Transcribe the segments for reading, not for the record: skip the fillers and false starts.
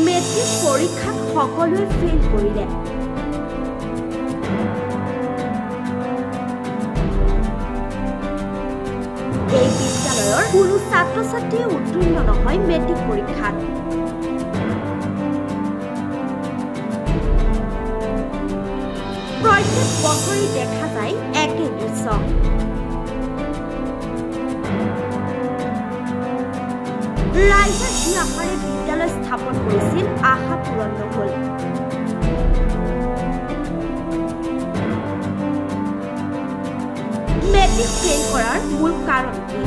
Matric পৰীক্ষাত সকলোৱে fail কৰিলে। এই বিদ্যালয়ৰ কোনো ছাত্ৰ-ছাত্ৰীয়ে উত্তীৰ্ণ নহয় মেট্ৰিক পৰীক্ষাত। প্ৰত্যেক বছৰে দেখা যায় একে দৃশ্য। ৰাইজে যি আশাৰে বিদ্যালয় স্থাপন কৰিছিল আশা পূৰণ নহল। মেট্ৰিক ফেইল কৰাৰ মূল কাৰণ কি?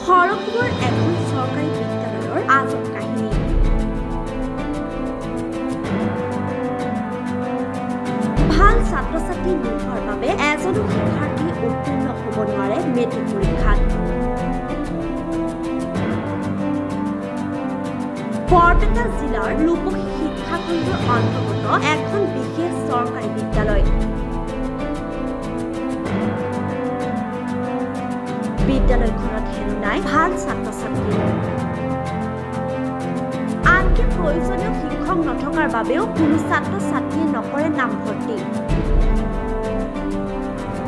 সৰগপুৰৰ এখন চৰকাৰী বিদ্যালয়ৰ আজব কাহিনী। ভাল ছাত্ৰ-ছাত্ৰী নোহোৱাৰ বাবে এজনো শিক্ষাৰ্থী উত্তীৰ্ণ হ'ব নোৱাৰে মেট্ৰিক পৰীক্ষাত। বৰপেটা জিলাৰ লোকসী শিক্ষাখণ্ডৰ অন্তৰ্গত এখন বিশেষ চৰকাৰী বিদ্যালয়। বিদ্যালয়খনত হেনো নাই ভাল ছাত্ৰ-ছাত্ৰী। আনকি প্ৰয়োজনীয় শিক্ষক নথকাৰ বাবেও কোনো ছাত্ৰ-ছাত্ৰীয়ে নকৰে নামভৰ্তি।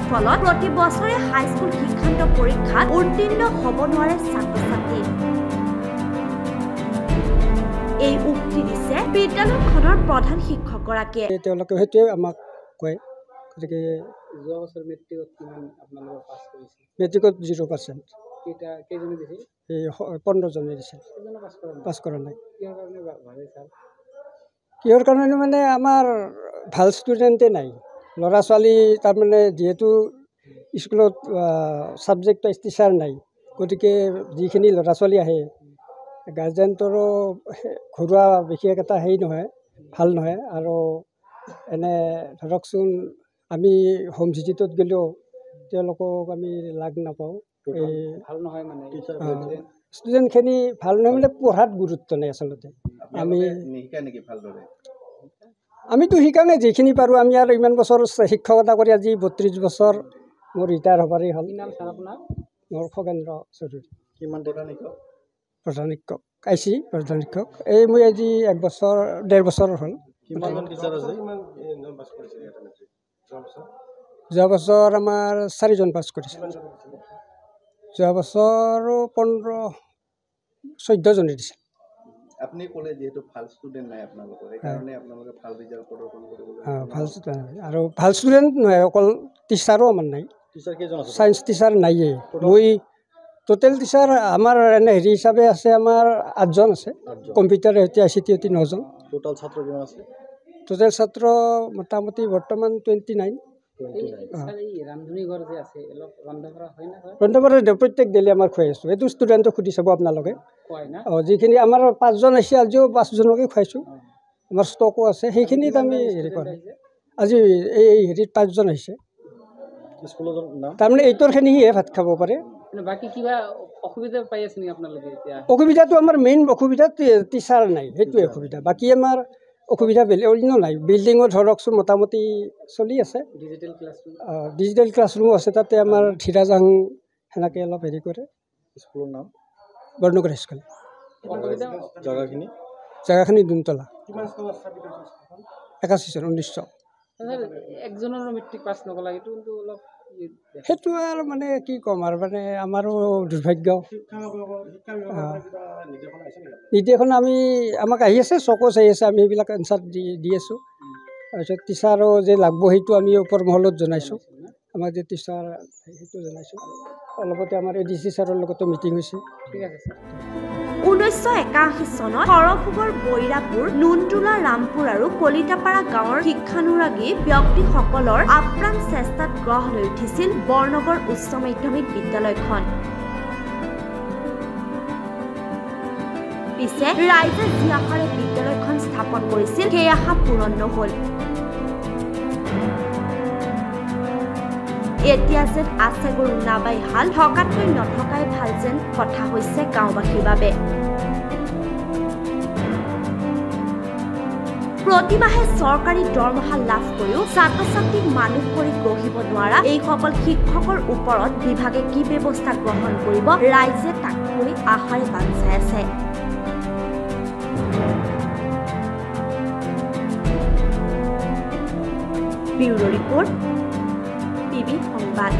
ফলত প্ৰতি বছৰে হাইস্কুল শিক্ষান্ত পৰীক্ষাত উত্তীৰ্ণ হ'ব নোৱাৰে ছাত্ৰ-ছাত্ৰী। এই উক্তি দিছে বিদ্যালয়খনৰ প্ৰধান শিক্ষকগৰাকীয়ে। তেওঁলোকে সেইটোৱে আমাক কয়। গতিকে যোৱা বছৰ মেট্ৰিকত কিমান আপোনালোকে পাছ কৰিছে? মেট্ৰিকত 0%। কেইজনে দিছিল? এই 15 জনে দিছিল। পাছ কৰা নাই। কিহৰ কাৰণে ভাবে ছাৰ? কিহৰ কাৰণে মানে আমাৰ ভাল ষ্টুডেণ্টে নাই। ল'ৰা ছোৱালী তাৰমানে যিহেতু স্কুলত ছাবজেক্ট টিচাৰ নাই, গতিকে যিখিনি ল'ৰা ছোৱালী আহে গাৰ্জেণ্টৰো ঘৰুৱা বিশেষ এটা হেৰি নহয়, ভাল নহয়। আৰু এনে ধৰকচোন আমি হোম ভিজিটত গ'লেও তেওঁলোকক আমি লাগ নাপাওঁ। এই ভাল নহয় মানে ষ্টুডেণ্টখিনি ভাল নহয় মানে পঢ়াত গুৰুত্ব নাই আচলতে। আমিতো শিকাওঁৱে যিখিনি পাৰোঁ। আমি আৰু ইমান বছৰ শিক্ষকতা কৰি আজি 32 বছৰ মোৰ ৰিটায়াৰ হ'বাৰেই হ'ল। মোৰ খগেন্দ্ৰ চৌধুৰী। কিমান প্ৰধান শিক্ষক আইচি প্ৰধান শিক্ষক। এই মই আজি 1.5 বছৰ হ'ল। যোৱা বছৰ আমাৰ 4জন পাছ কৰিছিল। যোৱা বছৰো 14 জনে দিছিল। আপুনি ক'লে যেহেতু ভাল ষ্টুডেণ্ট নাই আপোনালোকৰ, সেইকাৰণে আপোনালোকে ভাল ৰিজাল্ট প্ৰদৰ্শন কৰিবলৈ ভাল ষ্টুডেণ্ট আৰু ভাল ষ্টুডেণ্ট নহয়, অকল টিচাৰো আমাৰ নাই। ছায়েন্স টিচাৰ নাইয়ে। মই টোটেল টিচাৰ আমাৰ এনে হেৰি হিচাপে আছে, আমাৰ 8জন আছে। কম্পিউটাৰ সৈতে ICT সৈতে 9জন। টোটেল ছাত্ৰ কিমান আছে? টোটেল ছাত্ৰ মোটামুটি বৰ্তমান 29। ৰন্ধা প্ৰত্যেক ডেইলি আমাৰ খুৱাই আছোঁ। এইটো ষ্টুডেণ্টক সুধি চাব আপোনালোকে। যিখিনি আমাৰ 5জন আহিছে, আজিও 5জনকে খুৱাইছোঁ। আমাৰ ষ্টকো আছে, সেইখিনিত আমি হেৰি কৰোঁ। আজি এই হেৰিত 5জন আহিছে। তাৰমানে 8ৰখিনিহে ভাত খাব পাৰে। বাকী কিবা অসুবিধা পাই আছে নেকি আপোনালোকে এতিয়া? অসুবিধাটো আমাৰ মেইন অসুবিধা টিচাৰ নাই, সেইটোৱে অসুবিধা। বাকী আমাৰ অসুবিধা বেলেগ অন্য নাই। বিল্ডিঙো ধৰকচোন মোটামুটি চলি আছে। ডিজিটেল ক্লাছৰুমো আছে। তাতে আমাৰ ধীৰাজাং সেনেকৈ অলপ হেৰি কৰে। স্কুলৰ নাম বৰ্ণনগৰ স্কুল। জেগাখিনি দুমতলা। 81 একজনৰ মেট্ৰিক পাছ নকলা, এইটো অলপ সেইটো আৰু মানে কি ক'ম আৰু মানে আমাৰো দুৰ্ভাগ্য। নিৰ্দেশন আমাক আহি আছে, চকচ আহি আছে। আমি সেইবিলাক এনচাৰ দি আছোঁ। তাৰপিছত টিচাৰো যে লাগব সেইটো আমি ওপৰ মহলত জনাইছোঁ। আমাক যে টিচাৰ সেইটো জনাইছোঁ। অলপতে আমাৰ ADC ছাৰৰ লগতো মিটিং হৈছে। ঠিক আছে ছাৰ। 1981 চনত সৰগপুৰৰ বৈৰাপুৰ, নুনতোলা, ৰামপুৰ আৰু কলিতাপাৰা গাঁৱৰ শিক্ষানুৰাগী ব্যক্তিসকলৰ আপ্ৰাণ চেষ্টাত গঢ় লৈ উঠিছিল বৰনগৰ উচ্চ মাধ্যমিক বিদ্যালয়খন। পিছে ৰাইজে যি আশাৰে বিদ্যালয়খন স্থাপন কৰিছিল সেই আশা পূৰণ নহল। এতিয়া যেন আছে গৰু নাবাই হাল, থকাতকৈ নথকাই ভাল যেন কথা হৈছে গাঁওবাসীৰ বাবে। প্ৰতিমাহে চৰকাৰী দৰমহা লাভ কৰিও ছাত্ৰ-ছাত্ৰীক মানুহ কৰি গঢ়িব নোৱাৰা এইসকল শিক্ষকৰ ওপৰত বিভাগে কি ব্যৱস্থা গ্ৰহণ কৰিব, ৰাইজে তাক লৈ আশাৰে বাট চাই আছে। ব্যুৰো ৰিপৰ্ট, PB সংবাদ।